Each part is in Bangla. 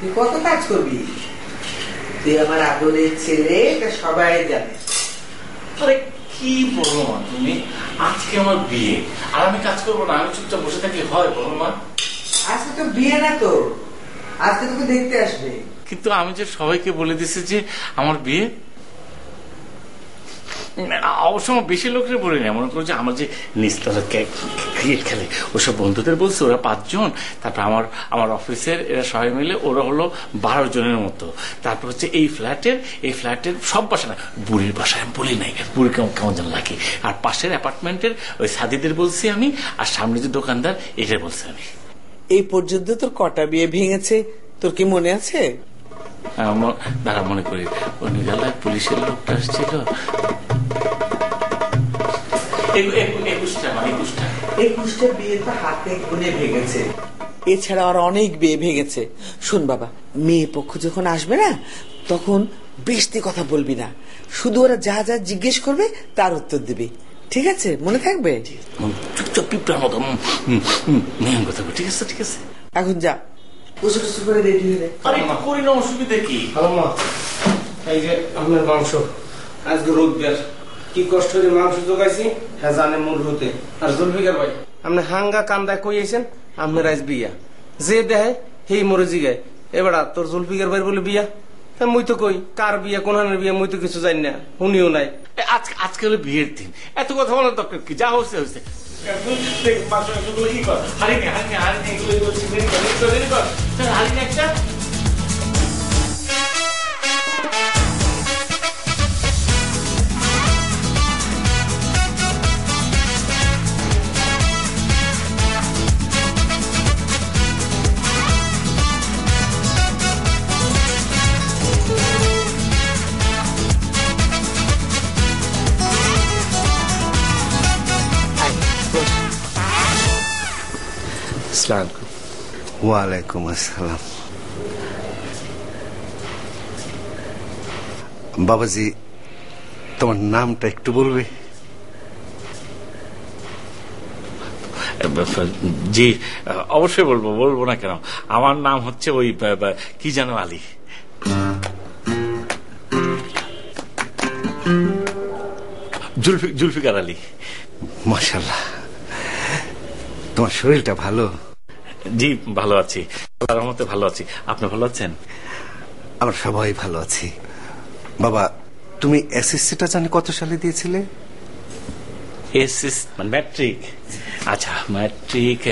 তুই কত কাজ করবি? তুই আমার আদরের ছেলে, এটা সবাই জানে। আরে কি বলো মা তুমি, আজকে আমার বিয়ে আর আমি কাজ করবো না, আমি চুপচাপ বসে থাকি হয় বলো মা? আজকে তো বিয়ে না, তো আজকে তোকে দেখতে আসবে। কিন্তু আমি যে সবাইকে বলে দিছি যে আমার বিয়ে, অবশ্য আমার বেশি লোকের বলি না, মনে করো যে আমার যে নিচতলা ক্রিকেট খেলে ওসব বন্ধুদের বলছে, ওরা 5 জন, তারপর আমার অফিসের এরা সবাই মিলে ওরা হলো 12 জনের মতো। তারপর হচ্ছে এই ফ্ল্যাটের সব বাসা না, বুড়ির বাসায় আমি বলি নাই, বুড়ি কেমন যেন লাগে। আর পাশের অ্যাপার্টমেন্টের ওই সাদিদের বলছি আমি, আর সামনে যে দোকানদার এটা বলছি আমি। এই পর্যন্ত তোর কটা বিয়ে ভেঙেছে তোর কি মনে আছে? দাঁড়া মনে করি, ওই নিরালায় পুলিশের লোকটা আসছিল, 21টা বিয়ে তো হাতে গুনে ভেঙেছে। এছাড়া আর অনেক বিয়ে ভেঙেছে। শোন বাবা, মেয়ে পক্ষ যখন আসবে না তখন বেশি কথা বলবি না, শুধু ওরা যা যা জিজ্ঞেস করবে তার উত্তর দিবি, ঠিক আছে? মনে থাকবে? চুপচাপ পিঁপড়ার মতো কথা, ঠিক আছে ঠিক আছে। এখন যা, উসু টুসু করে রেডি হয়ে। আরে করি না, অসুবিধা কি? এই যে আপনার মাংস, আজকে রোববার, কি কষ্ট করে মাংস জোগাইছি হ্যাঁ জানে মূল হতে। আর জুলফিকার ভাই, আপনি হাঙ্গা কান্দায় কইয়েছেন আপনার আজ বিয়া, যে দেয় হেই মরে জিগায় এবার তোর জুলফিকার ভাই বলে বিয়া। মুই তো কই কার বিয়া কোনহানের বিয়া মুই তো কিছু জানি না, শুনিও নাই। আজকে হলো বিয়ের দিন, এত কথা বলার দরকার কি? যা হচ্ছে হচ্ছে। একটা ওয়ালাইকুম আসসালাম। বাবাজি, তোমার নামটা একটু বলবে? জি অবশ্যই বলবো না কেন। আমার নাম হচ্ছে ওই কি যেন আলী, জুলফিকার আলী। মাশাআল্লাহ, তোমার শরীরটা ভালো? জি ভালো আছি, আল্লাহর রহমতে ভালো আছি। আপনি ভালো আছেন? আমরা সবাই ভালো আছি। বাবা, তুমি এসএসসিটা জানি কত সালে দিয়েছিলে? এসএসসি মানে ম্যাট্রিক? আচ্ছা, ম্যাট্রিক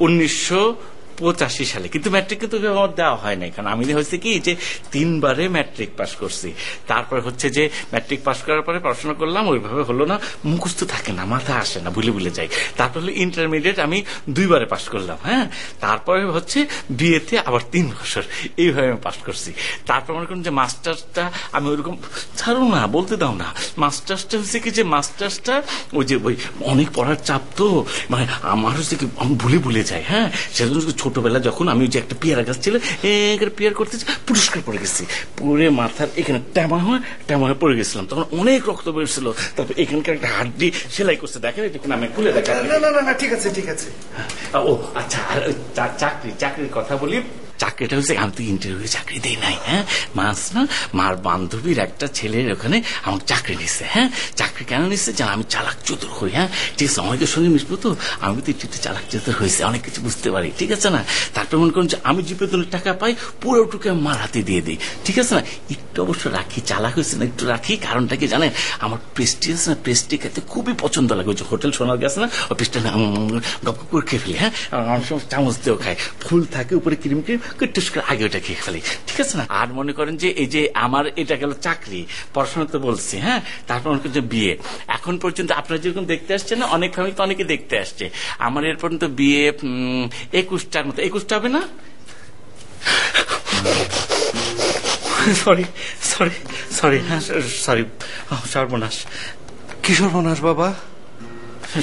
1985 সালে, কিন্তু ম্যাট্রিক কিন্তু আমার দেওয়া হয় নাই, কারণ আমি হয়েছে কি যে 3 বারে ম্যাট্রিক পাস করছি। তারপর হচ্ছে যে ম্যাট্রিক পাস করার পরে পড়াশোনা করলাম, ওইভাবে হলো না, মুখস্থ থাকে না, মাথা আসে না, ভুলে যাই। তারপর হলো ইন্টারমিডিয়েট আমি 2 বারে পাস করলাম। হ্যাঁ, তারপরে হচ্ছে বিয়েতে আবার 3 বছর, এইভাবে আমি পাস করছি। তারপর মনে করুন যে মাস্টার্সটা আমি ওইরকম ছাড়ো না, বলতে দাও না। মাস্টার্সটা হচ্ছে কি যে মাস্টার্সটা ওই যে ওই অনেক পড়ার চাপ, তো মানে আমার হচ্ছে কি আমি ভুলে যাই। হ্যাঁ, সেজন্য ছোটবেলা যখন আমি যে একটা পেয়ারা গাছ ছিল, পেয়ার করতে পুরস্কার পড়ে গেছি, পুরে মাথার এখানে ট্যামা হয়ে পড়ে গেছিলাম, তখন অনেক রক্ত বেরোছিল। তারপর এখানকার একটা হাড্ডি সেলাই করছে, দেখেন দেখুন, আমি খুলে দেখা। না ঠিক আছে ঠিক আছে। ও আচ্ছা, চাকরির কথা বলি। চাকরিটা হচ্ছে আমি তো ইন্টারভিউ চাকরি দিই নাই। হ্যাঁ, মার বান্ধবীর একটা ছেলের ওখানে আমার চাকরি নিচ্ছে। হ্যাঁ, চাকরি কেন নিচ্ছে জানা, আমি চালাক চতুর হই। হ্যাঁ, ঠিক আছে, অনেকের সঙ্গে মিশবো তো আমি তো একটু চালাক চতুর হয়েছে, অনেক কিছু বুঝতে পারি, ঠিক আছে না? তারপর মনে করুন যে আমি যে বেতনের টাকা পাই পুরোটুকু মার হাতে দিয়ে দিই, ঠিক আছে না? একটু অবশ্য রাখি, চালাক হয়েছে না একটু রাখি, কারণটা কি জানেন? আমার পেস্ট্রি আছে না, পেস্ট্রি খেতে খুবই পছন্দ লাগে। ওই যে হোটেল সোনার গেছে না, ওই পেস্ট্রি গপ করে খেয়ে ফেলি। হ্যাঁ, অনেক সময় চামচ দিয়েও খাই, ফুল থাকে উপরে ক্রিম আগে ওটা খেয়ে ফেলি, ঠিক আছে না? আর মনে করেন যে এই যে আমার এটা গেল চাকরি, পড়াশোনা তো বলছি। হ্যাঁ, তারপর মনে করেন যে বিয়ে, এখন পর্যন্ত আপনারা যেরকম দেখতে আসছেন না, অনেক ফ্যামিলি তো অনেকে দেখতে আসছে, আমার এর পর্যন্ত বিয়ে 21টার মতো। 21টা হবে না? সরি, হ্যাঁ সরি, সর্বনাশ। কি সর্বনাশ বাবা?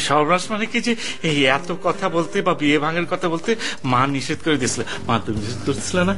সর্বনাশ মানে কি যে এই এত কথা বলতে বা বিয়ে ভাঙের কথা বলতে মা নিষেধ করে দিয়েছিল। মা তুমি নিষেধ করতেছিল না?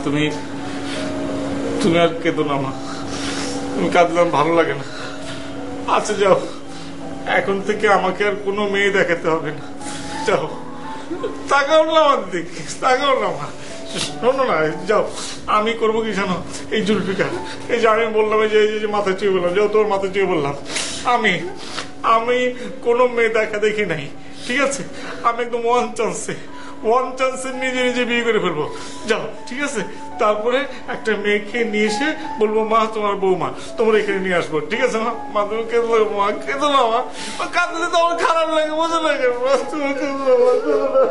তুমি তুমি আর কেঁদো না মা, তুমি কাঁদলে আমার ভালো লাগে না। আচ্ছা যাও, এখন থেকে আমাকে আর কোনো মেয়ে দেখাতে হবে না, যাও। তাকাও না আমার দিকে, তাকাও না মা, শোনো না, যাও। আমি করবো কি জানো, এই জুলফিকার, এই যে আমি বললাম, এই যে মাথা চুয়ে বললাম, যাও তোর মাথা চুয়ে বললাম, আমি আমি কোনো মেয়ে দেখা দেখি নাই, ঠিক আছে? আমি একদম ওয়ান চান্সে নিজে নিজে বিয়ে করে ফেলবো, যাও, ঠিক আছে? তারপরে একটা মেয়েকে নিয়ে এসে বলবো, মা তোমার বৌমা, তোমরা এখানে নিয়ে আসবো, ঠিক আছে? মা তুমি কেঁদো না, মা কেঁদো না, মা কাঁদলে তো আমার খারাপ লাগে, বোঝো লাগে, মা তুমি কেঁদো না, মা কেঁদো না।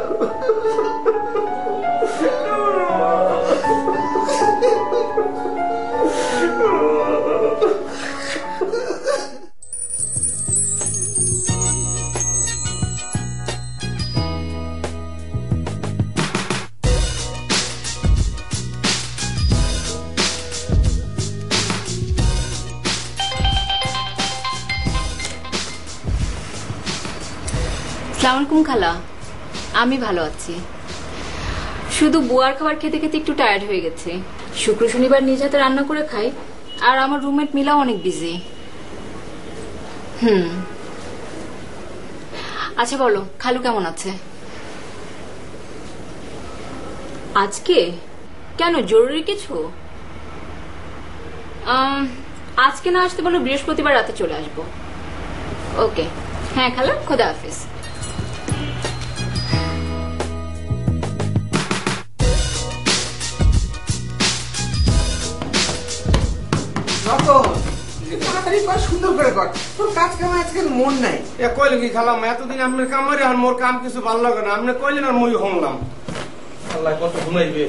আসসালামু আলাইকুম খালা, আমি ভালো আছি। শুধু বুয়ার খাবার খেতে খেতে একটু টায়ার্ড হয়ে গেছে। শুক্র শনিবার নিজ হাতে রান্না করে খাই, আর আমার রুমমেট মিলাও অনেক বিজি। আচ্ছা বলো, খালু কেমন আছে? আজকে কেন, জরুরি কিছু? আজকে না আসতে বলো, বৃহস্পতিবার রাতে চলে আসবো। ওকে, হ্যাঁ খালা, খোদা হাফেজ। তাড়াতাড়ি কর, সুন্দর করে কর, তোর কাজ কামে আজকাল মন নাই। কইলে কি খালাম, এতদিন আপনার কাম মারি, আর মোর কাম কিছু ভালো লাগে না। আপনি কইলেন আর মই শুনলাম। আল্লাহ কত ঘুমাইবে।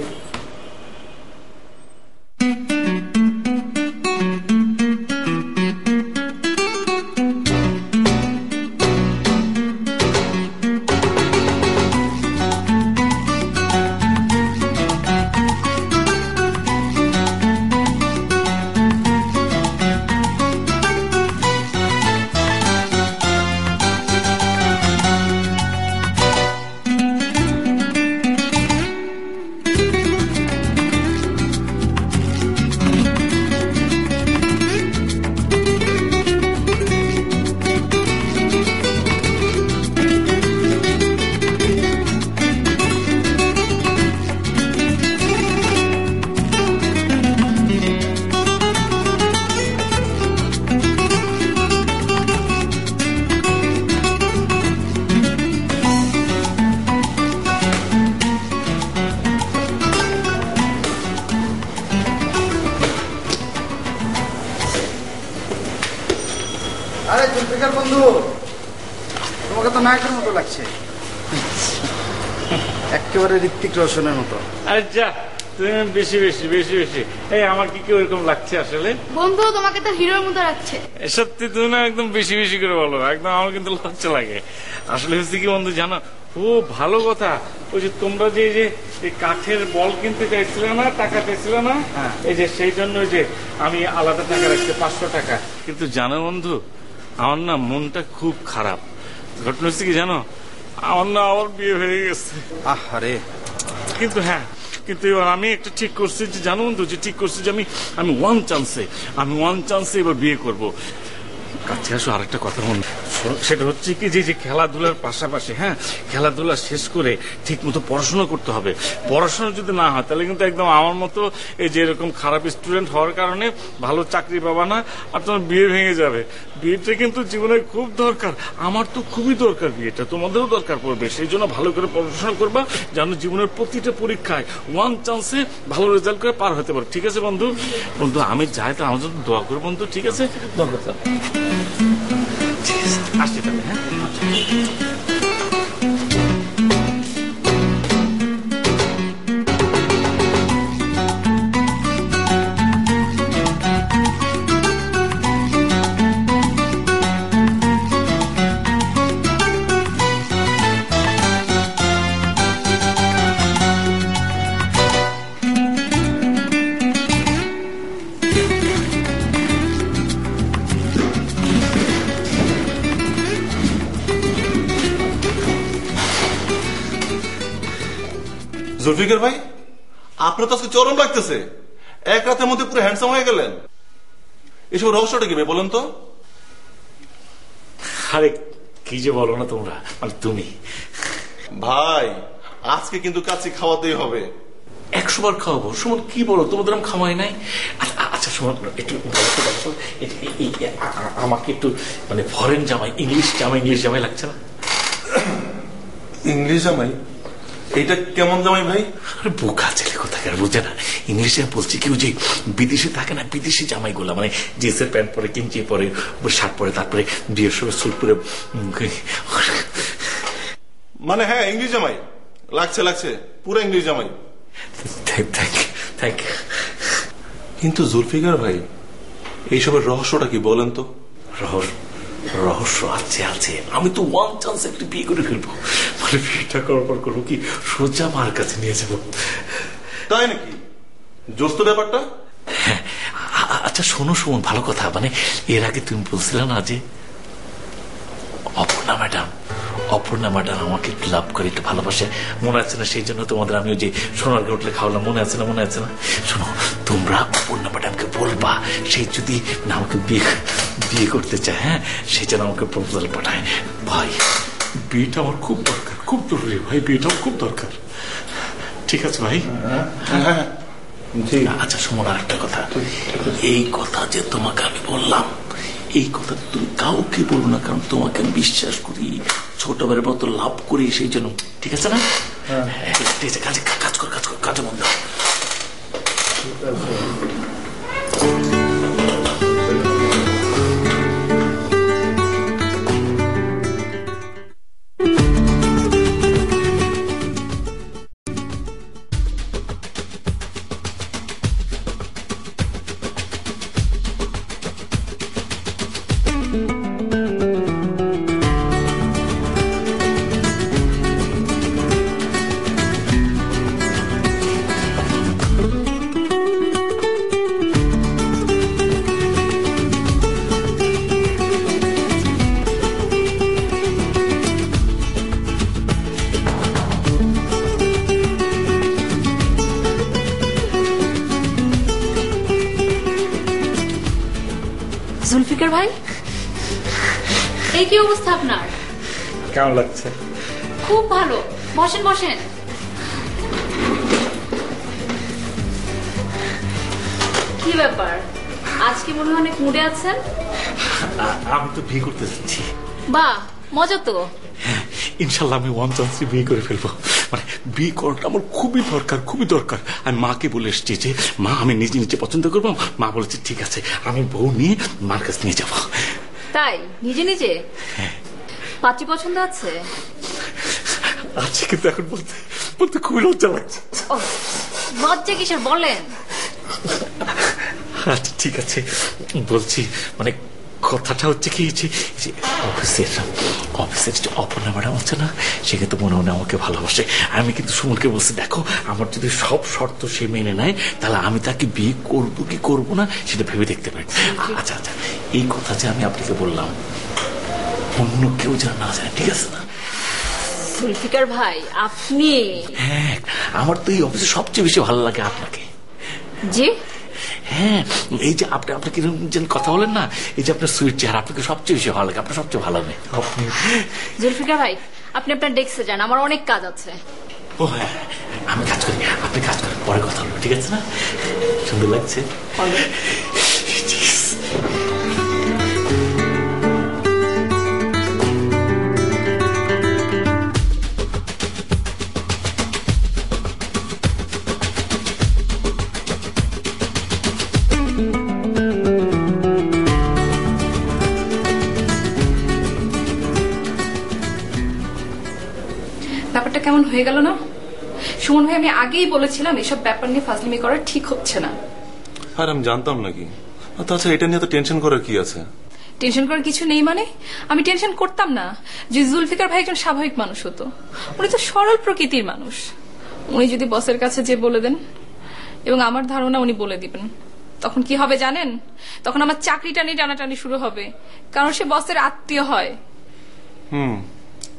আরে জুলফিকার বন্ধু, তোমাকে তো নায়কের মতো লাগছে, একেবারে ঋত্বিক রোশনের মতো। আরে যা, তুমি বেশি বেশি বেশি বেশি, এই আমার কি ওরকম লাগছে আসলে? বন্ধু তোমাকে তো হিরোর মতো লাগছে। সত্যি তুমি না একদম বেশি বেশি করে বলো, একদম আমার কিন্তু লজ্জা লাগে। আসলে হচ্ছে কি বন্ধু জানো, ও ভালো কথা, ওই যে তোমরা যে এই কাঠের বল কিনতে চাইছিলে না, টাকা চাইছিলে না, এই যে সেই জন্য যে আমি আলাদা টাকা রাখছি 500 টাকা। কিন্তু জানো বন্ধু, আমার না মনটা খুব খারাপ। ঘটনা হচ্ছে কি জানো, আমার না আমার বিয়ে হয়ে গেছে। আরে কিন্তু হ্যাঁ, কিন্তু এবার আমি একটা ঠিক করছি যে, জানো বন্ধু, যে ঠিক করছি যে আমি ওয়ান চান্সে এবার বিয়ে করব। কাছে আসো, আরেকটা কথা মনে, সেটা হচ্ছে কি যে খেলাধুলার পাশাপাশি, হ্যাঁ, খেলাধুলা শেষ করে ঠিক মতো পড়াশোনা করতে হবে। পড়াশোনা যদি না হয় তাহলে কিন্তু একদম আমার মতো এই যে এরকম খারাপ স্টুডেন্ট হওয়ার কারণে ভালো চাকরি পাবা না, আর তোমার বিয়ে ভেঙে যাবে। বিয়েটা কিন্তু জীবনে খুব দরকার, আমার তো খুবই দরকার, বিয়েটা তোমাদেরও দরকার পড়বে। সেই জন্য ভালো করে পড়াশোনা করবা, যেন জীবনের প্রতিটা পরীক্ষায় ওয়ান চান্সে ভালো রেজাল্ট করে পার হতে পারো। ঠিক আছে বন্ধু? বন্ধু আমি যাই, তো আমার জন্য দোয়া করো বন্ধু, ঠিক আছে? দোয়া করতে আসছি তাহলে, হ্যাঁ। জুলফিকার ভাই, আপনার তো আজকে চরম লাগতেছে, এক রাতের মধ্যে পুরো হ্যান্ডসাম হয়ে গেলেন। এসব রহস্যটা কি মেয়ে বলেন তো? আরে কি যে বলো না তোমরা, মানে তুমি। ভাই আজকে কিন্তু কাছে খাওয়াতেই হবে। 100 বার খাওয়াবো। সুমন কি বলো, তোমাদের আমি খাওয়াই নাই? আচ্ছা সুমন একটু আমাকে একটু মানে ফরেন জামাই, ইংলিশ জামাই লাগছে না? ইংলিশ জামাই? এইটা কেমন জামাই ভাই? আরে বোকা ছেলে কোথাকার, বুঝে না। ইংলিশে বলছি কি, যে বিদেশে থাকে না, বিদেশি জামাই গুলা, মানে জিন্সের প্যান্ট পরে, কিঞ্চি পরে, শার্ট পরে, তারপরে বিয়ের সময় স্যুট পরে। মানে হ্যাঁ ইংলিশ জামাই লাগছে, পুরো ইংলিশ জামাই। Thank you. কিন্তু জুলফিকার ভাই এইসবের রহস্যটা কি বলেন তো? রহস্য আছে। আমি তো ওয়ান চান্স একটা বিয়ে করে ফেলবো, মানে বিয়েটা করার পর করবো কি, সোজা মার কাছে নিয়ে যাবো। তাই নাকি? জোস্ত ব্যাপারটা। হ্যাঁ আচ্ছা শোনো সুমন, ভালো কথা, মানে এর আগে তুমি বলছিলে না যে অপর্ণা ম্যাডাম আমাকে একটু লাভ করে, একটু ভালোবাসে, মনে আছে না? সেই জন্য তোমাদের আমি ওই যে সোনার হোটেলে খাওয়ালাম, মনে আছে না? শোনো, তোমরা অপর্ণা ম্যাডামকে বলবা, সে যদি না আমাকে বিয়ে করতে চায়, হ্যাঁ, সে যেন আমাকে প্রপোজাল পাঠায়। ভাই বিয়েটা আমার খুব দরকার, খুব জরুরি ভাই, বিয়েটা খুব দরকার। ঠিক আছে ভাই? আচ্ছা সুমন, আর একটা কথা, এই কথা যে তোমাকে আমি বললাম, এই কথা তুমি কাউকে বলবো না, কারণ তোমাকে আমি বিশ্বাস করি, ছোটবেলার মতো লাভ করি, সেই জন্য। ঠিক আছে না? ঠিক আছে, কাজে মন দাও। জুলফিকার ভাই, এই কি অবস্থা আপনার? কেমন লাগছে? খুব ভালো, বসেন। কি ব্যাপার, আজকে মনে হয় অনেক মুডে আছেন? আমি তো বিয়ে করতে যাচ্ছি। বাহ, মজা তো। ইনশাল্লাহ আমি ওয়ান চান্সে বিয়ে করে ফেলবো, মানে বিয়ে করাটা আমার খুবই দরকার। আমি মাকে বলে এসছি যে মা আমি নিজে পছন্দ করবো। মা বলেছে ঠিক আছে, আমি বউ নিয়ে মার কাছে নিয়ে যাবো। তাই? নিজে? পাত্রী পছন্দ আছে? কিন্তু এখন বলতে খুবই লজ্জা লাগছে। লজ্জা কিসের, বলেন। আচ্ছা ঠিক আছে বলছি, মানে কথাটা হচ্ছে কি, যে অফিসের যে অপর্ণা ম্যাডাম আছে না, সে কিন্তু মনে মনে আমাকে ভালোবাসে। আমি কিন্তু সুমনকে বলছি, দেখো আমার যদি সব শর্ত সে মেনে নেয়, তাহলে আমি তাকে বিয়ে করবো কি করবো না সেটা ভেবে দেখতে পারি। আচ্ছা এই কথা যে আমি আপনাকে বললাম, অন্য কেউ যেন না জানে, ঠিক আছে না? জুলফিকার ভাই আপনি? হ্যাঁ, আমার তো এই অফিসে সবচেয়ে বেশি ভালো লাগে আপনাকে। জি? হ্যাঁ, এই যে আপনাকে কথা বলেন না, এই যে আপনার সুইট চেহারা, আপনাকে সবচেয়ে বেশি ভালো লাগে, আপনার সবচেয়ে ভালো লাগে। জুলফিকার ভাই আপনি আপনার ডেস্কে যান, আমার অনেক কাজ আছে। ও হ্যাঁ, আমি কাজ করি, আপনি কাজ করেন, পরে কথা বলবো, ঠিক আছে না? সুন্দর লাগছে। ব্যাপারটা কেমন হয়ে গেল না? সুমন ভাই, আমি আগেই বলেছিলাম এসব ব্যাপার নিয়ে ফাজলিমি করা ঠিক হচ্ছে না। আর আমি জানতাম নাকি? তাছাড়া এটা নিয়ে তো টেনশন করার কি আছে? টেনশন করার কিছু নেই মানে? আমি টেনশন করতাম না যে জুলফিকার ভাই একজন স্বাভাবিক মানুষ হতো। উনি তো সরল প্রকৃতির মানুষ। উনি যদি বসের কাছে যে বলে দেন, এবং আমার ধারণা উনি বলে দিবেন, তখন কি হবে জানেন? তখন আমার চাকরিটা নিয়ে টানাটানি শুরু হবে, কারণ সে বসের আত্মীয় হয়।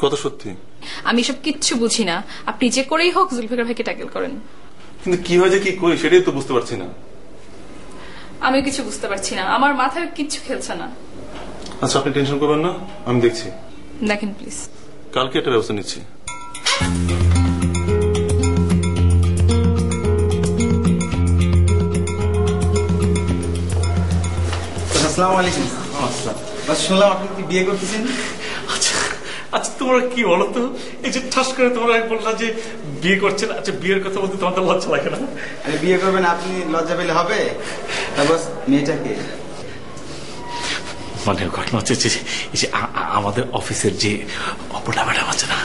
কত সত্যি। আমি সব কিচ্ছু বুঝি না, আপনি যে করেই হোক জুলফিকার ভাইকে ট্যাকেল করেন। কিন্তু কিভাবে যে কি করি সেটাই তো বুঝতে পারছি না। আমি কিছু বুঝতে পারছি না, আমার মাথায় কিচ্ছু খেলছে না। আচ্ছা আপনি টেনশন করবেন না, আমি দেখছি। দেখেন প্লিজ। কালকে একটা ব্যবস্থা নিচ্ছি। আসসালামু আলাইকুম। বাস শুনলাম আপনি কি বিয়ে করতেছেন? আচ্ছা আচ্ছা তোমরা কি বলো তো, এই যে ঠাস করে তোমরা বললা যে বিয়ে করছেন, আচ্ছা বিয়ের কথা বলতে তোমাদের লজ্জা লাগে না? আরে বিয়ে করবেন আপনি, লজ্জা পেলে হবে? বাস মেয়েটাকে মানে ঘটনা হচ্ছে যে এই যে আমাদের অফিসের যে অপর্ণা ম্যাডাম আছে না,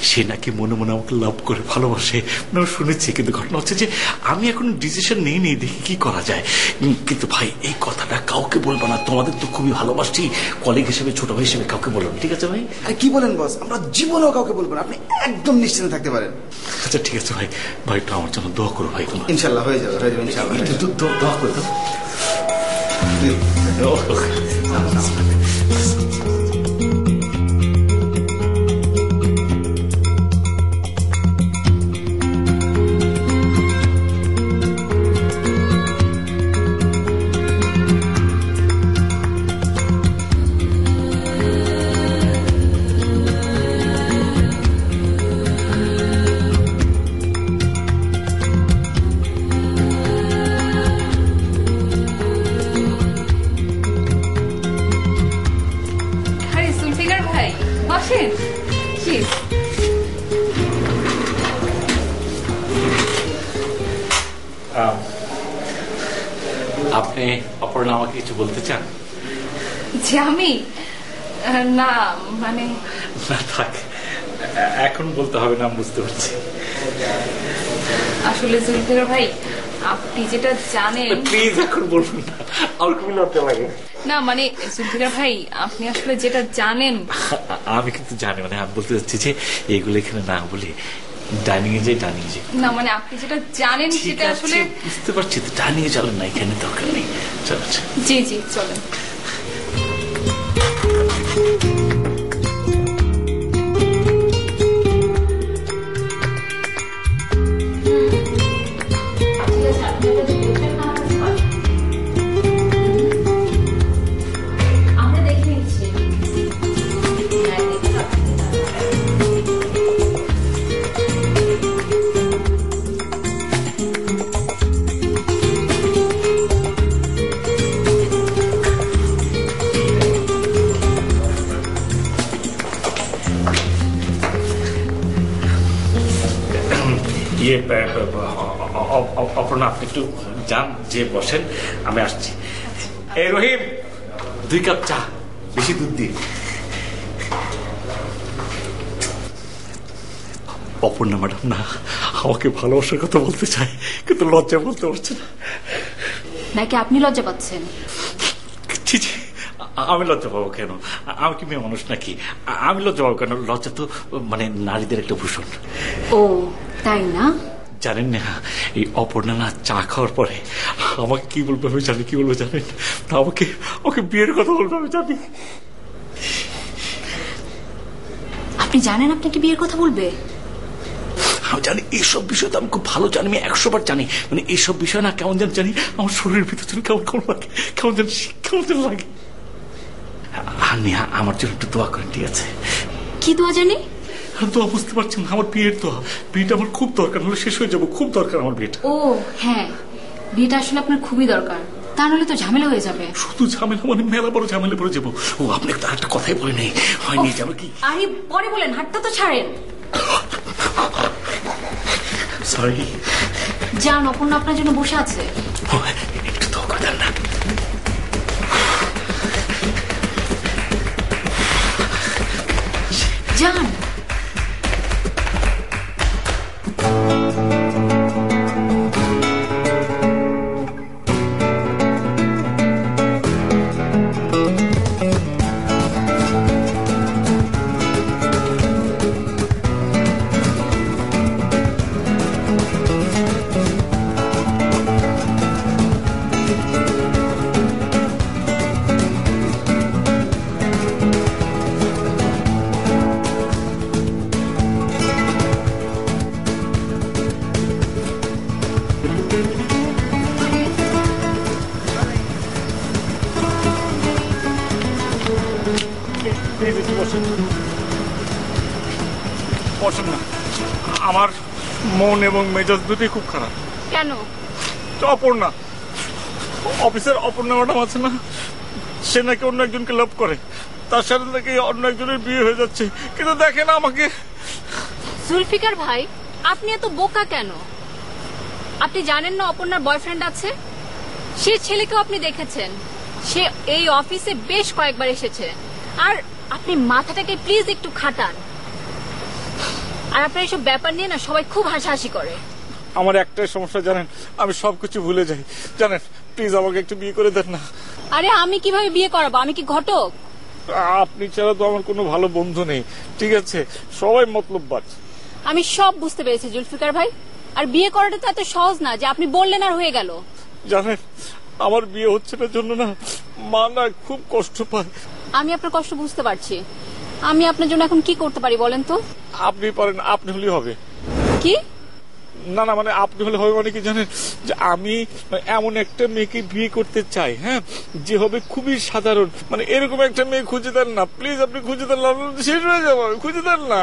সে নাকি মনে মনে আমাকে লাভ করে ভালোবাসে, মানে শুনেছি। কিন্তু ঘটনা হচ্ছে যে আমি এখন ডিসিশন নিই দেখি কি করা যায়। কিন্তু ভাই এই কথাটা কাউকে বলবো না, তোমাদের তো খুবই ভালোবাসি, কলিগ হিসেবে ছোট ভাই হিসেবে কাউকে বলবো, ঠিক আছে ভাই? আরে কি বলেন বস, আমরা জীবনেও কাউকে বলবো না, আপনি একদম নিশ্চিন্ত থাকতে পারেন। আচ্ছা ঠিক আছে ভাই, ভাই একটু আমার জন্য দোয়া করো ভাই। তোমার ইনশাল্লাহ হয়ে যাবে, হয়ে যাবে ইনশাল্লাহ। দোয়া করে দাও। আপনি অপর্ণা আমাকে কিছু বলতে চান? যে আমি না মানে না থাক, এখন বলতে হবে না, বুঝতে পারছি। আসলে জুলফিকার ভাই আপনি যেটা জানেন, প্লিজ এখন বলুন না, আমার খুবই লজ্জা লাগে। না মানে জুলফিকার ভাই আপনি আসলে যেটা জানেন। আমি কিন্তু জানি, মানে আমি বলতে চাচ্ছি যে এগুলো এখানে না বলে ডাইনিং এ যাই, ডাইনিং এ যাই। না মানে আপনি যেটা জানেন সেটা আসলে বুঝতে পারছি, তো ডাইনিং এ চলেন না, এখানে দরকার নেই। চলো জি জি চলেন। অপর্ণা আপনি একটু যান, যে বসেন, আমি আসছি। এই রহিম 2 কাপ চা, বেশি দুধ দিয়ে। অপর্ণা ম্যাডাম না আমাকে ভালোবাসার কথা বলতে চায়, কিন্তু লজ্জা বলতে পারছে না। নাকি আপনি লজ্জা পাচ্ছেন? আমি লজ্জা পাবো কেন? আমি কি মেয়ে মানুষ নাকি? আমি লজ্জা পাবো কেন? লজ্জা তো মানে নারীদের একটা ভূষণ। ও তাই না? জানেন না, এই অপর্ণা না চা খাওয়ার পরে আমাকে কি বলবো আমি জানি। কি বলবো জানেন? আমাকে বিয়ের কথা বলবো আমি জানি। আপনি জানেন আপনাকে বিয়ের কথা বলবে? আমি জানি, এইসব বিষয় তো আমি খুব ভালো জানি, আমি 100 বার জানি। মানে এইসব বিষয় না কেমন জানি আমার শরীরের ভিতর কেমন লাগে, কেমন যেন লাগে। আর নিয়া আমার জন্য একটু দোয়া করেন, ঠিক আছে? কি দোয়া জানি? দোয়া বুঝতে পারছেন না, আমার বিয়ের দোয়া। বিয়েটা আমার খুব দরকার, নাহলে শেষ হয়ে যাবো। খুব দরকার আমার বিয়েটা। ও হ্যাঁ, বিয়েটা আসলে আপনার খুবই দরকার, তা নাহলে তো ঝামেলা হয়ে যাবে। শুধু ঝামেলা মানে মেলা বড় ঝামেলা পড়ে যাবো। ও আপনি তো একটা কথাই বলে নেই, হয়নি যাবে কি? আরে পরে বলেন, হাতটা তো ছাড়েন। সরি। যান, অপর্ণা আপনার জন্য বসে আছে। একটু দোয়া করে দেন না। যান। বসেন না, আমার মন এবং মেজাজ দুটোই খুব খারাপ। কেন? অপর্ণা, অফিসের অপর্ণা ম্যাডাম আছে না, সে নাকি অন্য একজনকে লাভ করে, তার সাথে নাকি অন্য একজনের বিয়ে হয়ে যাচ্ছে। কিন্তু দেখেন আমাকে। জুলফিকার ভাই, আপনি এত বোকা কেন? আপনি জানেন না অপর্ণার বয়ফ্রেন্ড আছে? সে ছেলেকেও আপনি দেখেছেন, সে এই অফিসে বেশ কয়েকবার এসেছে। আর আপনি মাথাটাকে প্লিজ একটু খাটান। আর আপনার এইসব ব্যাপার নিয়ে না সবাই খুব হাসাহাসি করে। আমার একটাই সমস্যা জানেন, আমি সবকিছু ভুলে যাই জানেন। প্লিজ আমাকে একটু বিয়ে করে দেন না। আরে আমি কিভাবে বিয়ে করাবো? আমি কি ঘটক? আপনি ছাড়া তো আমার কোনো ভালো বন্ধু নেই, ঠিক আছে? সবাই মতলববাজ। আমি সব বুঝতে পেরেছি জুলফিকার ভাই। আর বিয়ে করাটা তো এত সহজ না যে আপনি বললেন আর হয়ে গেল। জানেন, আমার বিয়ে হচ্ছে না জন্য না মা না খুব কষ্ট পায়। আমি আপনার কষ্ট বুঝতে পারছি। আমি আপনার জন্য এখন কি করতে পারি বলেন তো? আপনি পারেন, আপনি হলেই হবে। কি? না না, মানে আপনি হলে হবে মানে কি জানেন, যে আমি এমন একটা মেয়েকে বিয়ে করতে চাই, হ্যাঁ, যে হবে খুবই সাধারণ। মানে এরকম একটা মেয়ে খুঁজে দেন না প্লিজ, আপনি খুঁজে দেন না, শেষ হয়ে যাবো। খুঁজে দেন না।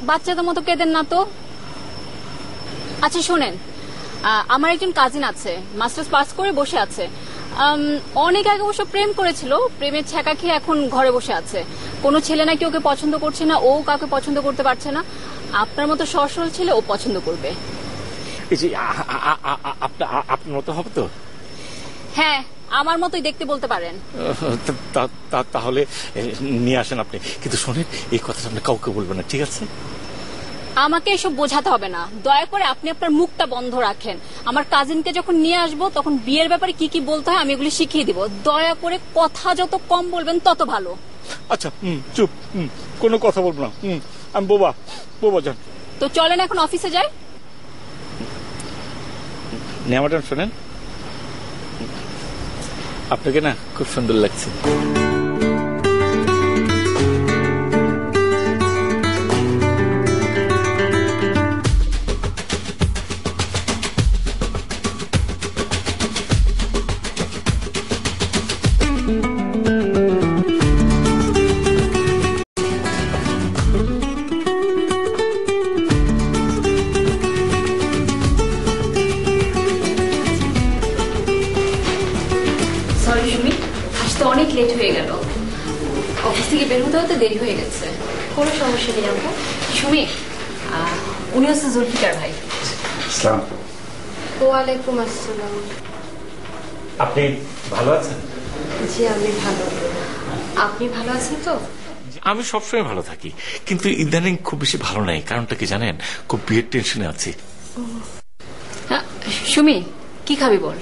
বাচ্চাদের মতো কেঁদেন না তো। আচ্ছা শোনেন, আমার একজন কাজিন আছে, মাস্টার্স পাস করে বসে আছে। অনেক আগে অবশ্য প্রেম করেছিল, প্রেমের ছ্যাঁকা খেয়ে এখন ঘরে বসে আছে। কোনো ছেলে নাকি ওকে পছন্দ করছে না, ও কাউকে পছন্দ করতে পারছে না। আপনার মতো সরল ছেলে ও পছন্দ করবে। আপনার মতো হবে তো? হ্যাঁ, আমার মতোই দেখতে বলতে পারেন। তাহলে নিয়ে আসেন আপনি। কিন্তু শোনেন, এই কথাটা আপনি কাউকে বলবেন না, ঠিক আছে? আমাকে এসব বোঝাতে হবে না, দয়া করে আপনি আপনার মুখটা বন্ধ রাখেন। আমার কাজিনকে যখন নিয়ে আসবো তখন বিয়ের ব্যাপারে কি কি বলতে হয় আমি এগুলি শিখিয়ে দিব। দয়া করে কথা যত কম বলবেন তত ভালো। আচ্ছা চুপ, কোনো কথা বলবো না। আমি বোবা যান। তো চলেন এখন অফিসে যাই। ম্যাডাম শোনেন, আপনাকে না খুব সুন্দর লাগছে। অনেক লেট হয়ে গেল, অফিস থেকে বের হতে হতে দেরি হয়ে গেছে। কোনো সমস্যা নেই আপু। সুমি, উনি হচ্ছে জুলফিকার ভাই। ওয়ালাইকুম আসসালাম। আপনি ভালো আছেন? জি আমি ভালো। আপনি ভালো আছেন তো? আমি সবসময় ভালো থাকি, কিন্তু ইদানিং খুব বেশি ভালো নাই। কারণটা কি জানেন? খুব বিয়ের টেনশনে আছি। সুমি, কি খাবি বল?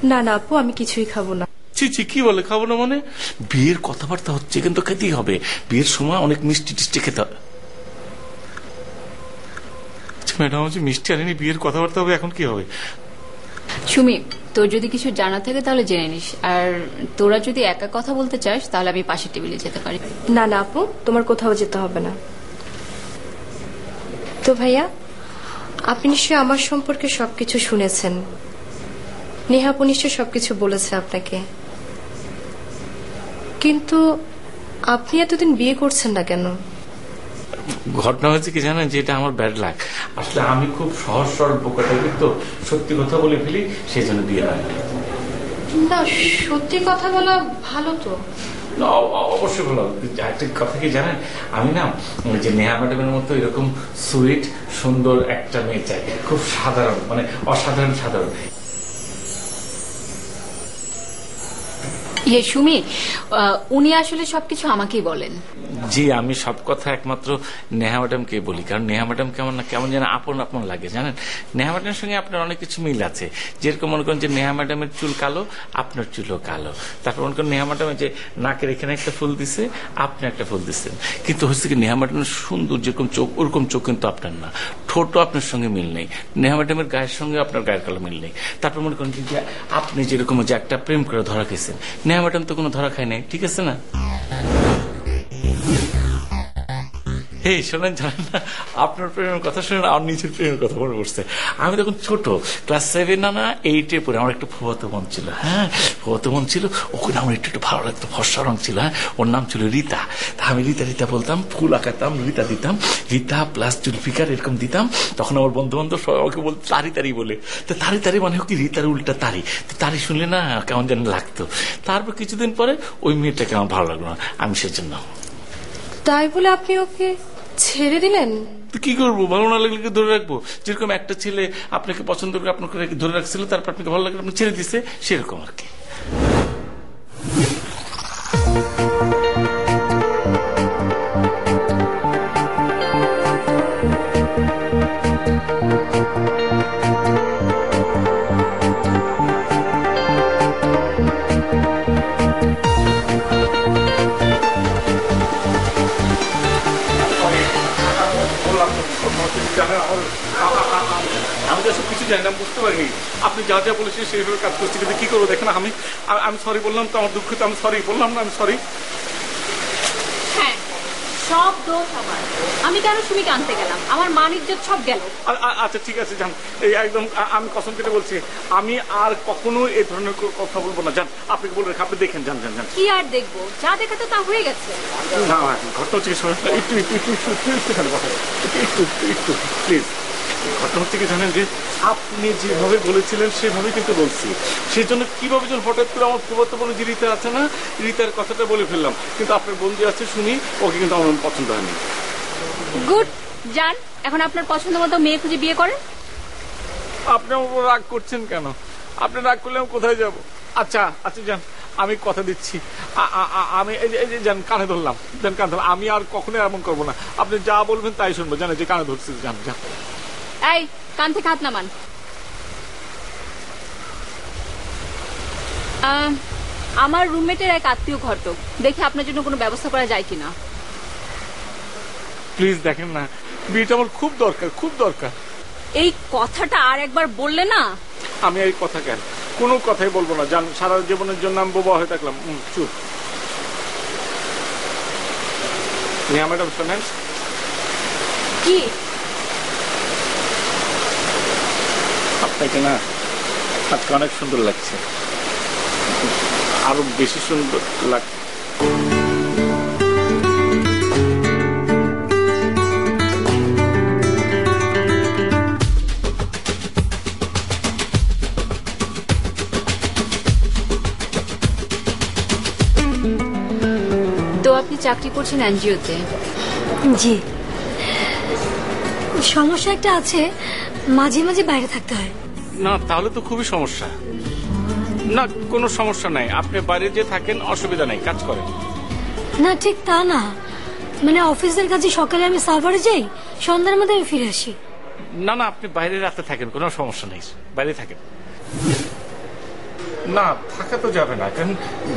না না আপু, আমি কিছুই খাবো না। ছি, কি বলে খাবো না? মানে বিয়ের কথাবার্তা হচ্ছে, কিন্তু খেতেই হবে। বিয়ের সময় অনেক মিষ্টি টিষ্টি খেতে হবে। ম্যাডাম হচ্ছে মিষ্টি আনেনি, বিয়ের কথাবার্তা হবে, এখন কি হবে? সুমি, তোর যদি কিছু জানা থাকে তাহলে জেনে নিস। আর তোরা যদি একা কথা বলতে চাস তাহলে আমি পাশের টেবিলে যেতে পারি। না না আপু, তোমার কোথাও যেতে হবে না। তো ভাইয়া, আপনি নিশ্চয়ই আমার সম্পর্কে সবকিছু শুনেছেন। নেহাপু নিশ্চয় সবকিছু বলেছে আপনাকে, কিন্তু আপনি এতদিন বিয়ে করছেন না কেন? ঘটনা হয়েছে কি জানেন, যে এটা আমার ব্যাড লাক। আসলে আমি খুব সহজ সরল বোকাটা, কিন্তু সত্যি কথা বলে ফেলি, সেই জন্য বিয়ে হয় না। সত্যি কথা বলা ভালো তো। অবশ্যই ভালো। একটা কথা কি জানেন, আমি না যে নেহা ম্যাডামের মতো এরকম সুইট সুন্দর একটা মেয়ে চাই, খুব সাধারণ, মানে অসাধারণ সাধারণ। সুমি, উনি আসলে সবকিছু আমাকেই বলেন। জি, আমি সব কথা একমাত্র নেহা ম্যাডামকে বলি, কারণ নেহা ম্যাডাম কেমন যেন আপন আপন লাগে জানেন। নেহা ম্যাডামের সঙ্গে আপনার অনেক কিছু মিল আছে। যেরকম মনে করেন যে নেহা ম্যাডামের চুল কালো, আপনার চুলও কালো। তারপর মনে করেন নেহা ম্যাডামের যে নাকের এখানে একটা ফুল দিছে, আপনি একটা ফুল দিচ্ছেন। কিন্তু হচ্ছে কি, নেহা ম্যাডামের সুন্দর যেরকম চোখ, ওরকম চোখ কিন্তু আপনার না। ঠোঁটও আপনার সঙ্গে মিল নেই। নেহা ম্যাডামের গায়ের সঙ্গে আপনার গায়ের কালো মিল নেই। তারপর মনে করেন যে আপনি যেরকম যে একটা প্রেম করে ধরা খেয়েছেন, নেহা ম্যাডাম তো কোনো ধরা খায় নাই, ঠিক আছে না? এই শোনেন, জানেন না, আপনার প্রেমের কথা শুনে আমার নিজের প্রেমের কথা মনে পড়ছে। আমি তখন ছোট, ক্লাস 7 না 8-এ পড়ে। আমার একটা ফুফাতো বোন ছিল, হ্যাঁ, ফুফাতো বোন ছিল। ওকে আমার একটু ভালো লাগতো, ফর্সা রং ছিল, হ্যাঁ। ওর নাম ছিল রীতা। তা আমি রীতা রীতা বলতাম, ফুল আঁকাতাম, রীতা দিতাম, রীতা প্লাস জুলফিকার এরকম দিতাম। তখন আমার বন্ধু বান্ধব সবাই আমাকে বলতো তারি তারি বলে। তো তারি তারি মানে কি রীতার উল্টা তারি। তো তারি শুনলে না কেমন যেন লাগতো। তারপর কিছুদিন পরে ওই মেয়েটাকে আমার ভালো লাগলো না, আমি সেজন্য। তাই বলে আপনি ওকে ছেড়ে দিলেন? তো কি করবো, ভালো না লাগলে কি ধরে রাখবো? যেরকম একটা ছেলে আপনাকে পছন্দ করে আপনাকে ধরে রাখছিল, তারপর আপনাকে ভালো লাগলে আপনি ছেড়ে দিচ্ছে, সেরকম আর কি। আমি তো কিছু জানি না, বুঝতে পারি আপনি যা যা বলেছেন সেইভাবে কাজ করছি, কিন্তু কি করবো দেখেন, আমি সরি বললাম তো, আমার দুঃখিত, আমি সরি বললাম না, আমি সরি। হ্যাঁ, সব দোষ আমার। আমি কেন সুমিকে আনতে গেলাম? আমার মান ইজ্জত সব গেল। আচ্ছা ঠিক আছে, যান। এই একদম আমি কসম কেটে বলছি, আমি আর কখনো এই ধরনের কথা বলবো না। যান, আপনাকে বলে রেখে আপনি দেখেন, যান যান যান। কি আর দেখবো? যা দেখাতে তা হয়ে গেছে। না ঘটনা হচ্ছে একটু প্লিজ। ঘটনা হচ্ছে কি জানেন, যে আপনি যেভাবে বলেছিলেন সেভাবে কিন্তু বলছি। সেই জন্য কিভাবে যেন হঠাৎ করে আমার ফুফাতো বোন যে রীতা আছে না, রীতার কথাটা বলে ফেললাম। কিন্তু আপনার বন্ধু আছে শুনি, ওকে কিন্তু আমার পছন্দ হয়নি। গুড, যান এখন আপনার পছন্দ মতো মেয়ে খুঁজে বিয়ে করেন। আপনি আমার উপর রাগ করছেন কেন? আপনি রাগ করলে আমি কোথায় যাব? আচ্ছা আচ্ছা যান, আমি কথা দিচ্ছি, আমি এই যে যান, কানে ধরলাম, যান কানে ধরলাম, আমি আর কখনো এমন করবো না। আপনি যা বলবেন তাই শুনবো, জানেন যে কানে ধরছি, যান যান। এই কান থেকে হাত নামান। আমার রুমমেটের এক আত্মীয় ঘটক, দেখি আপনার জন্য কোনো ব্যবস্থা করা যায় কিনা। প্লিজ দেখেন না, বিয়েটা আমার খুব দরকার, খুব দরকার। এই কথাটা আর একবার বললে না। আমি এই কথা কেন, কোনো কথাই বলবো না, জান। সারা জীবনের জন্য আমি বোবা হয়ে থাকলাম। চুপ। নেহা ম্যাডাম শোনেন। কি? আপনাকে না আজকে অনেক সুন্দর লাগছে, আরো বেশি সুন্দর লাগছে। তো আপনি চাকরি করছেন এনজিওতে? জি। সমস্যা একটা আছে, মাঝে মাঝে বাইরে থাকতে হয়। না তাহলে তো খুবই সমস্যা। না কোনো সমস্যা নাই, আপনি বাইরে যে থাকেন অসুবিধা নাই, কাজ করেন। না ঠিক তা না, মানে অফিসের কাছে সকালে আমি সার্ভারে যাই, সন্ধ্যার মধ্যে আমি ফিরে আসি। না না, আপনি বাইরে রাতে থাকেন, কোনো সমস্যা নেই, বাইরে থাকেন। না থাকা তো যাবে না, কারণ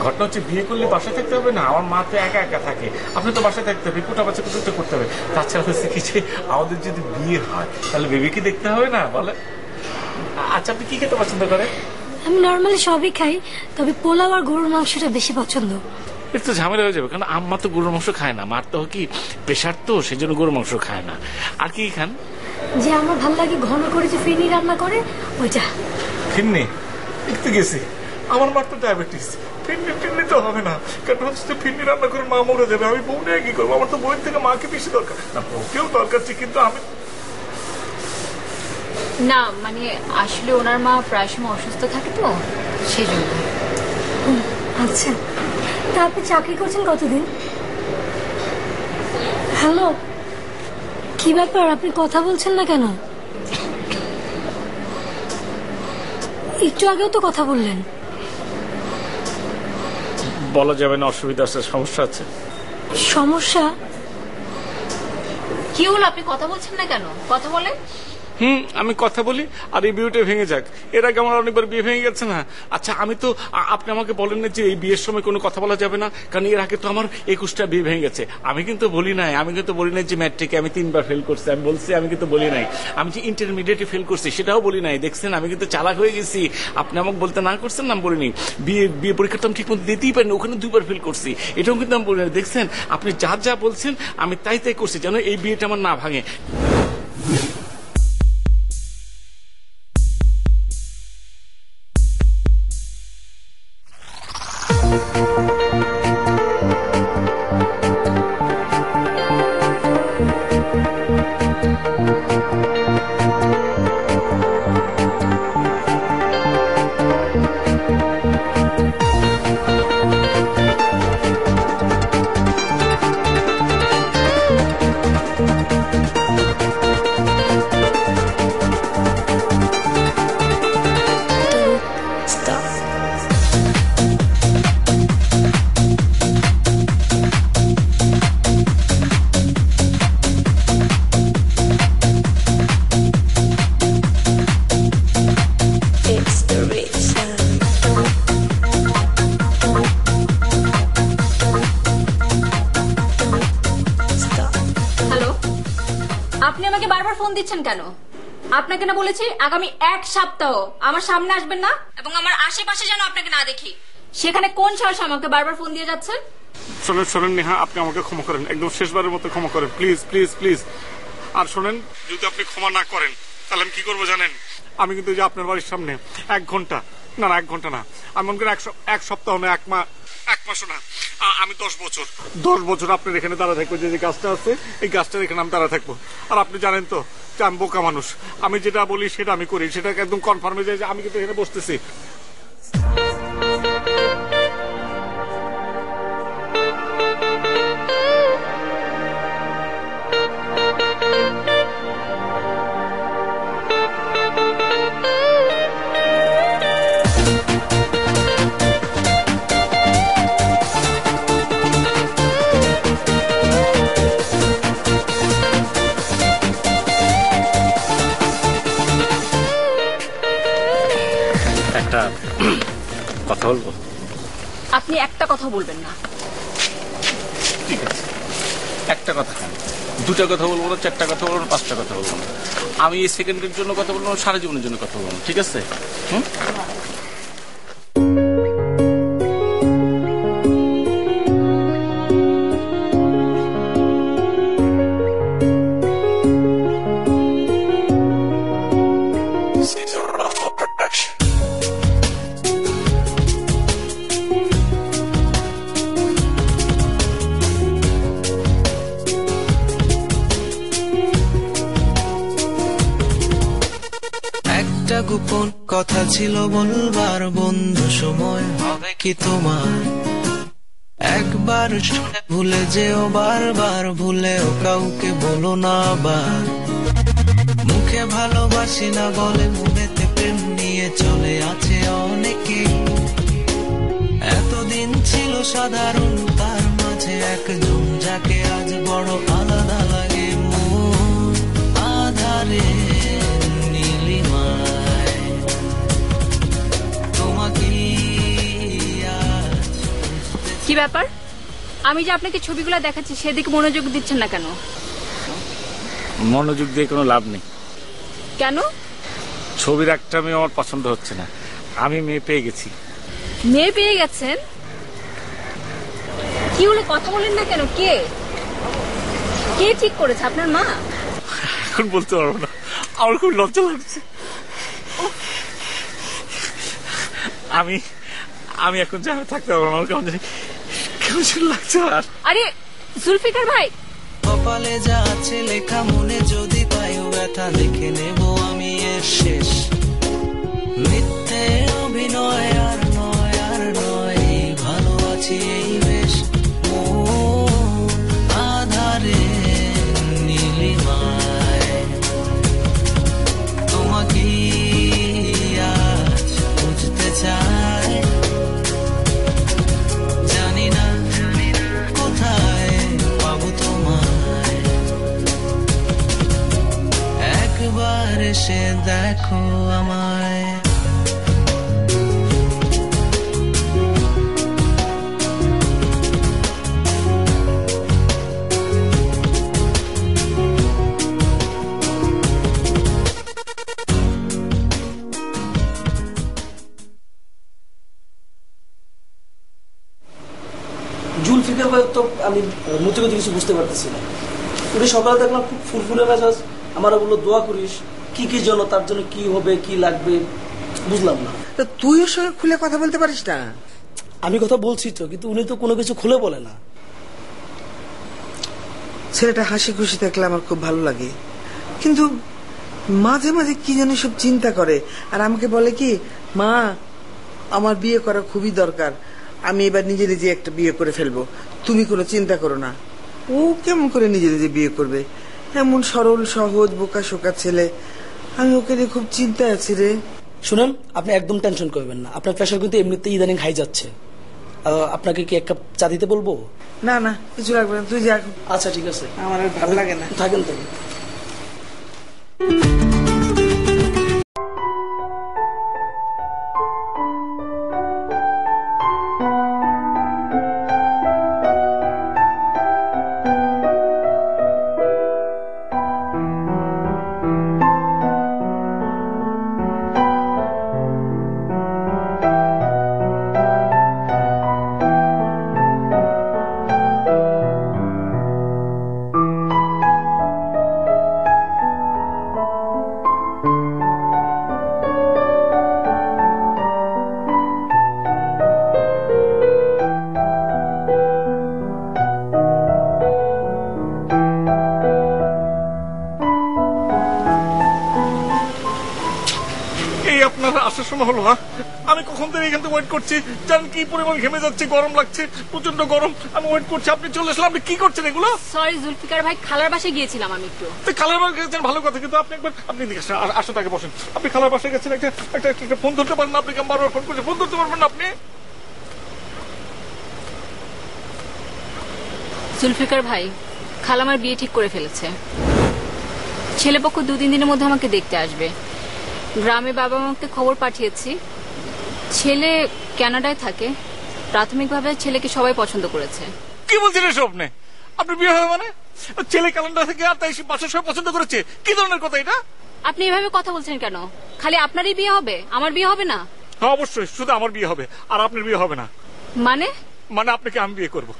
ঘটনা হচ্ছে বিয়ে করলে বাসায় থাকতে হবে না। আমার মা তো একা একা থাকে, আপনি তো বাসায় থাকতে হবে, কোটা বাচ্চা কোথাও করতে হবে। তাছাড়া হচ্ছে কি যে আমাদের যদি বিয়ে হয় তাহলে বেবিকে দেখতে হবে না, বলে। আচ্ছা আপনি কি খেতে পছন্দ করেন? আমি নর্মালি সবই খাই, তবে পোলাও আর গরুর মাংসটা বেশি পছন্দ। একটু ঝামেলা হয়ে যাবে, কারণ আম্মা তো গরুর মাংস খায় না, মার তো কি প্রেশার, তো সেই জন্য গরুর মাংস খায় না। আর কি খান? যে আমার ভালো লাগে ঘন করে যে ফিরনি রান্না করে ওইটা। ফিরনি? একটু গেছি, আমার মার তো ডায়াবেটিস, ফিরনি তো হবে না, কারণ হচ্ছে ফিরনি রান্না করে মা মরে যাবে, আমি বউ নিয়ে কি করবো? আমার তো বউয়ের থেকে মাকে বেশি দরকার। না বউকেও দরকার, কিন্তু আমি না, মানে আসলে ওনার মা প্রায় সময় অসুস্থ থাকে তো সেই জন্য। আচ্ছা, তা আপনি চাকরি করছেন কতদিন? হ্যালো, কি ব্যাপার, আপনি কথা বলছেন না কেন? একটু আগেও তো কথা বললেন। বলা যাবে না, অসুবিধা আছে, সমস্যা আছে। সমস্যা? কি হলো, আপনি কথা বলছেন না কেন? কথা বলেন। আমি কথা বলি আর এই বিয়েটা ভেঙে যাক। এর আগে আমার অনেকবার বিয়ে ভেঙে গেছে না। আচ্ছা আমি তো, আপনি আমাকে বলেন না যে এই বিয়ের সময় কোনো কথা বলা যাবে না, কারণ এর আগে তো আমার 21টা বিয়ে ভেঙে গেছে। আমি কিন্তু বলি নাই যে ম্যাট্রিকে আমি 3বার ফেল করছি, আমি বলছি আমি কিন্তু বলি নাই। আমি যে ইন্টারমিডিয়েটে ফেল করছি সেটাও বলি নাই। দেখছেন আমি কিন্তু চালাক হয়ে গেছি। আপনি আমাকে বলতে না করছেন না, আমি বলিনি। বিয়ে পরীক্ষাটা আমি ঠিক মতো দিতেই পারিনি, ওখানে 2বার ফেল করছি, এটাও কিন্তু আমি বলি নাই। দেখছেন আপনি যা বলছেন আমি তাই করছি যেন এই বিয়েটা আমার না ভাঙে। কেন? আপনাকে না বলেছি আগামী 1 সপ্তাহ আমার সামনে আসবেন না এবং আমার আশেপাশে যেন আপনাকে না দেখি। সেখানে কোন সাহস আমাকে বারবার ফোন দিয়ে যাচ্ছেন? শোনেন নেহা, আপনি আমাকে ক্ষমা করেন, একদম শেষবারের মতো ক্ষমা করেন, প্লিজ প্লিজ প্লিজ। আর শোনেন, যদি আপনি ক্ষমা না করেন তাহলে আমি কি করবো জানেন? আমি কিন্তু যে আপনার বাড়ির সামনে 1 ঘন্টা না 1 ঘন্টা না, আমি মনে করি 1 সপ্তাহ না 1 মাসও না, আমি 10 বছর আপনার এখানে দাঁড়া থাকবো। যে গাছটা আছে এই গাছটার এখানে আমি দাঁড়া থাকবো। আর আপনি জানেন তো যে আমি বোকা মানুষ, আমি যেটা বলি সেটা আমি করি, সেটা একদম কনফার্ম হয়ে যায় যে আমি কিন্তু এখানে বসতেছি। কথা বলবো? আপনি একটা কথা বলবেন না। ঠিক আছে, একটা কথা কেন, 2টা কথা বলবো না, 4টা কথা বলবো না, 5টা কথা বলবো না। আমি এই সেকেন্ডের জন্য কথা বলবো না, সারা জীবনের জন্য কথা বলবো না, ঠিক আছে? গোপন কথা ছিল বলবার, বন্ধু সময় হবে কি তোমার? একবার শুনে ভুলে যেও, বারবার ভুলেও কাউকে বলো না আবার। মুখে ভালোবাসি না বলে মনেতে প্রেম নিয়ে চলে আছে অনেকে। এতদিন ছিল সাধারণ, তার মাঝে একজন যাকে আজ বড় আলাদা লাগে। মন আধারে কি ব্যাপার? আমি যে আপনাকে ছবিগুলো দেখাচ্ছি সেদিকে মনোযোগ দিচ্ছেন না কেন? মনোযোগ দিয়ে কোনো লাভ নেই। কেন? ছবির একটা মেয়ে আমার পছন্দ হচ্ছে না, আমি মেয়ে পেয়ে গেছি। মেয়ে পেয়ে গেছেন? কি হলো, কথা বলেন না কেন? কে ঠিক করেছে? আপনার মা? এখন বলতে পারবো না, আমার খুব লজ্জা লাগছে। আমি এখন যা থাকতে পারবো না, আমার কেমন লাগছে। আরে জুলফিকার ভাই, কপালে যা আছে লেখা, মনে যদি পাইও ব্যথা, লিখে নেব আমি এর শেষ। মিথ্যে অভিনয় আর নয়, ভালো আছি এই বেশ। আধারে নীলিমায় তোমাকে আজ বুঝতে চাই। জানি না কোথায় পাবো তোমায়, একবার এসে দেখো আমায়। জুলফিকার ভাই তো আমি নতুন কিছু বুঝতে পারতেছি না। উনি সকালে দেখলাম খুব ফুরফুরে মেজাজ, আমার বললো দোয়া করিস, কি কি জন্য, তার জন্য কি হবে কি লাগবে বুঝলাম না। তুই ওর সঙ্গে খুলে কথা বলতে পারিস না? আমি কথা বলছি তো, কিন্তু উনি তো কোনো কিছু খুলে বলে না। ছেলেটা হাসি খুশি থাকলে আমার খুব ভালো লাগে, কিন্তু মাঝে মাঝে কি যেন সব চিন্তা করে, আর আমাকে বলে কি, মা আমার বিয়ে করা খুবই দরকার, আমি এবার নিজে নিজে একটা বিয়ে করে ফেলবো, তুমি কোনো চিন্তা করো না। ও কেমন করে নিজে নিজে বিয়ে করবে? এমন সরল সহজ বোকা শোকা ছেলে, আমি ওকে নিয়ে খুব চিন্তায় আছি রে। শুনেন, আপনি একদম টেনশন করবেন না, আপনার প্রেশার কিন্তু এমনিতেই ইদানিং হাই যাচ্ছে। আপনাকে কি এক কাপ চা দিতে বলবো? না না, কিছু লাগবে না, তুই যা। আচ্ছা ঠিক আছে, আমার আর ভালো লাগে না। থাকেন থাকেন। আসার সময় হলো না, আমি কখন থেকে এখান থেকে ওয়েট করছি, জানেন কি পরিমাণ ঘেমে যাচ্ছে, গরম লাগছে, প্রচন্ড গরম, আমি ওয়েট করছি, আপনি চলে আসলে। আপনি কি করছেন এগুলো? সরি জুলফিকার ভাই, খালার বাসায় গিয়েছিলাম আমি একটু। খালার বাসায় গেছেন ভালো কথা, কিন্তু আপনি একবার আপনি আসুন, তাকে বসেন। আপনি খালার বাসায় গেছেন, একটা ফোন ধরতে পারেন না? আপনি বারবার ফোন করছেন, ফোন ধরতে পারবেন না আপনি? জুলফিকার ভাই, খালা আমার বিয়ে ঠিক করে ফেলেছে। ছেলেপক্ষ 2-3 দিনের মধ্যে আমাকে দেখতে আসবে। গ্রামে বাবা মাকে খবর পাঠিয়েছি, ছেলে কানাডায় থাকে। প্রাথমিকভাবে ছেলেকে সবাই পছন্দ করেছে। কি বলছেন এসব? আপনি বিয়ে হবে মানে? ছেলে কানাডা থেকে আর তাই বাসার সবাই পছন্দ করেছে? কি ধরনের কথা এটা? আপনি এভাবে কথা বলছেন কেন? খালি আপনারই বিয়ে হবে, আমার বিয়ে হবে না? হ্যাঁ অবশ্যই, শুধু আমার বিয়ে হবে, আর আপনার বিয়ে হবে না। মানে? মানে আপনাকে আমি বিয়ে করবো।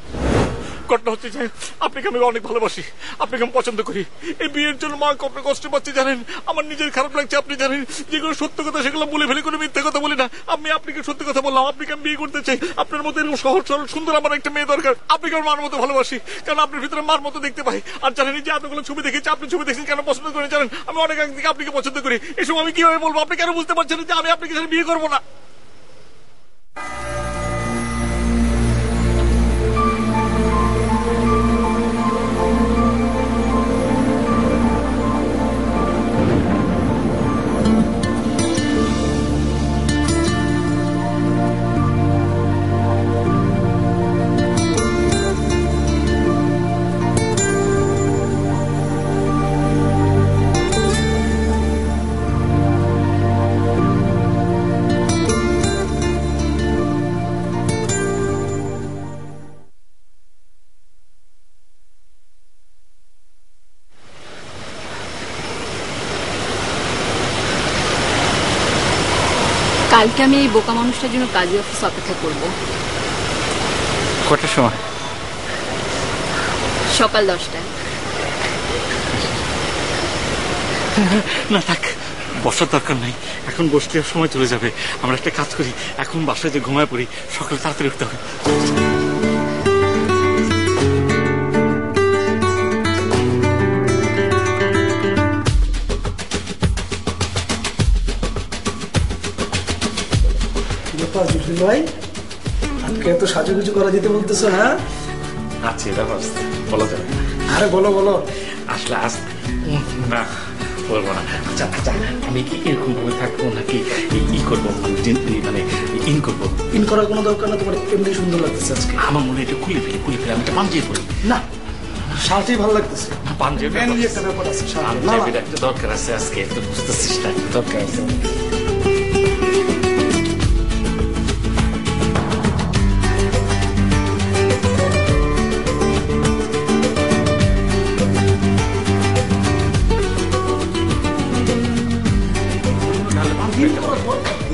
ঘটনা হচ্ছে যে আপনাকে আমি অনেক ভালোবাসি, আপনাকে আমি পছন্দ করি। এই বিয়ের জন্য মা কত কষ্ট পাচ্ছে জানেন, আমার নিজের খারাপ লাগছে। আপনি জানেন যেগুলো সত্য কথা সেগুলো বলে ফেলে, কোনো মিথ্যা কথা বলি না। আমি আপনাকে সত্যি কথা বললাম, আপনাকে আমি বিয়ে করতে চাই। আপনার মতো এরকম সহজ সরল সুন্দর আমার একটা মেয়ে দরকার। আপনাকে আমার মার মতো ভালোবাসি, কারণ আপনার ভিতরে মার মতো দেখতে পাই। আর জানেন যে এতগুলো ছবি দেখেছি, আপনি ছবি দেখছেন কেন পছন্দ করেন জানেন? আমি অনেক আগে থেকে আপনাকে পছন্দ করি। এসব আমি কিভাবে বলবো? আপনি কেন বুঝতে পারছেন যে আমি আপনাকে বিয়ে করবো না? কালকে আমি এই বোকা মানুষটার জন্য কাজী অফিস অপেক্ষা করব। কটার সময়? সকাল 10টায়। না থাক, বসার দরকার নাই, এখন বসতে সময় চলে যাবে। আমরা একটা কাজ করি, এখন বাসায় যে ঘুমায় পড়ি, সকালে তাড়াতাড়ি উঠতে হবে। ভাই, আজকে এত সাজুগুজু করা যেতে বলতেছো? হ্যাঁ আচ্ছা, এটা বলা যাবে। আরে বলো বলো। আসলে আজ না বলবো না। আচ্ছা আচ্ছা, আমি কি এরকম ভাবে থাকবো নাকি ই করবো, মানে ইন করবো? ইন করার কোনো দরকার না, তোমার এমনি সুন্দর লাগতেছে আজকে। আমার মনে এটা খুলে ফেলে আমি এটা পাঞ্জিয়ে পড়ি। না শালটাই ভালো লাগতেছে। পাঞ্জাবি Mainly একটা ব্যাপার আছে শাল। না, না। পাঞ্জাবির একটা দরকার আছে আজকে, তো বুঝতেছিস না, দরকার আছে।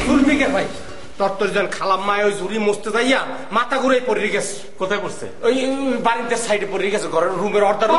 জুলফিকার ভাই, তোর জন খালাম মায় ওই জুড়ি মস্তে যাইয়া মাথা ঘুরে পড়ে গেছে। কোথায় পড়ছে? ওই বাড়িতে সাইডে পড়ে গেছে, ঘরের রুমের অর্ডার।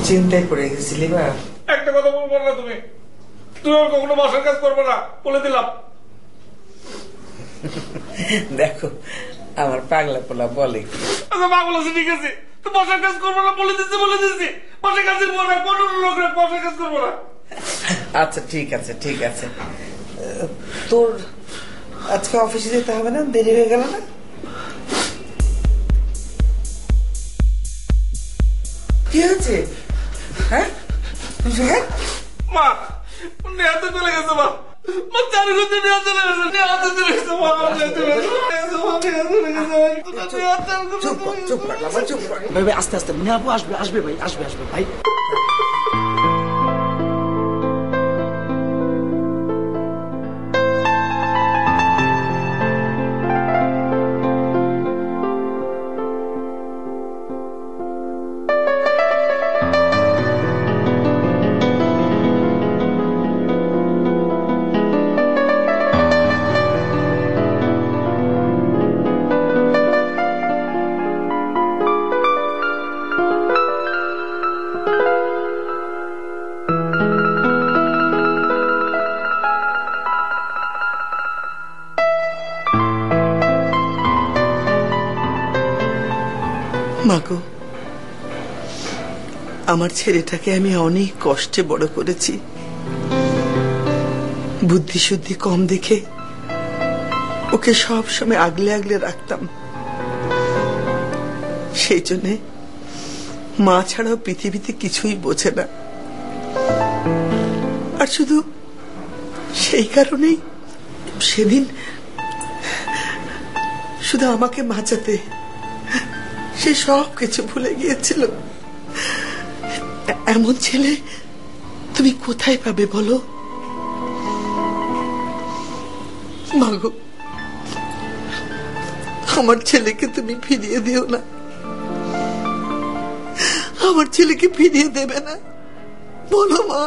চিন্তায় পড়ে গেছিলি বা? একটা কথা বলবো না তুমি, তুমি আর কখনো বাসার কাজ করবে না, বলে দিলাম। দেখো আমার পাগলা পোলা বলে। আচ্ছা মা বলেছে ঠিক আছে, তো বাসার কাজ করবো না, বলে দিচ্ছি বাসার কাজ করবো না, কোন লোক বাসার কাজ করবো না। আচ্ছা ঠিক আছে ঠিক আছে। তোর আজকে অফিসে যেতে হবে না? দেরি হয়ে গেল না? কি হয়েছে? হ্যাঁ মা নেহাতে চলে গেছে, মা মা 4 ঘন্টা নেহাতে চলে গেছে, নেহাতে চলে গেছে, মা চুপ পাগলা, চুপ। ভাই ভাই আস্তে আস্তে, আপু আসবে আসবে ভাই, আসবে আসবে ভাই। মাগো, আমার ছেলেটাকে আমি অনেক কষ্টে বড় করেছি। বুদ্ধি শুদ্ধি কম দেখে ওকে সব সময় আগলে আগলে রাখতাম। সেই জন্য মা ছাড়াও পৃথিবীতে কিছুই বোঝে না। আর শুধু সেই কারণেই সেদিন শুধু আমাকে বাঁচাতে সে সব কিছু ভুলে গিয়েছিল। এমন ছেলে তুমি কোথায় পাবে বলো? মাগো, আমার ছেলেকে তুমি ফিরিয়ে দিও না। আমার ছেলেকে ফিরিয়ে দেবে না বলো মা?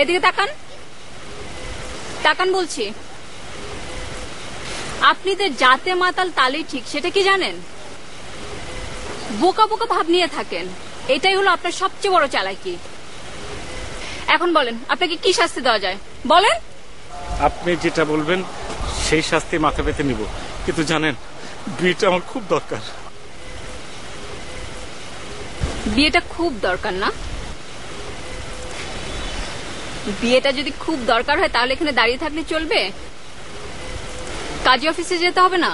এদিকে তাকান, তাকান বলছি। আপনি যে জাতে মাতাল তালেই ঠিক, সেটা কি জানেন? বোকা বোকা ভাব নিয়ে থাকেন, এটাই হলো আপনার সবচেয়ে বড় চালাকি। এখন বলেন, আপনাকে কি শাস্তি দেওয়া যায় বলেন। আপনি যেটা বলবেন সেই শাস্তি মাথা পেতে নিব, কিন্তু জানেন বিয়েটা আমার খুব দরকার। বিয়েটা খুব দরকার না? বিয়েটা যদি খুব দরকার হয় তাহলে এখানে দাঁড়িয়ে থাকলে চলবে? কাজী অফিসে যেতে হবে না?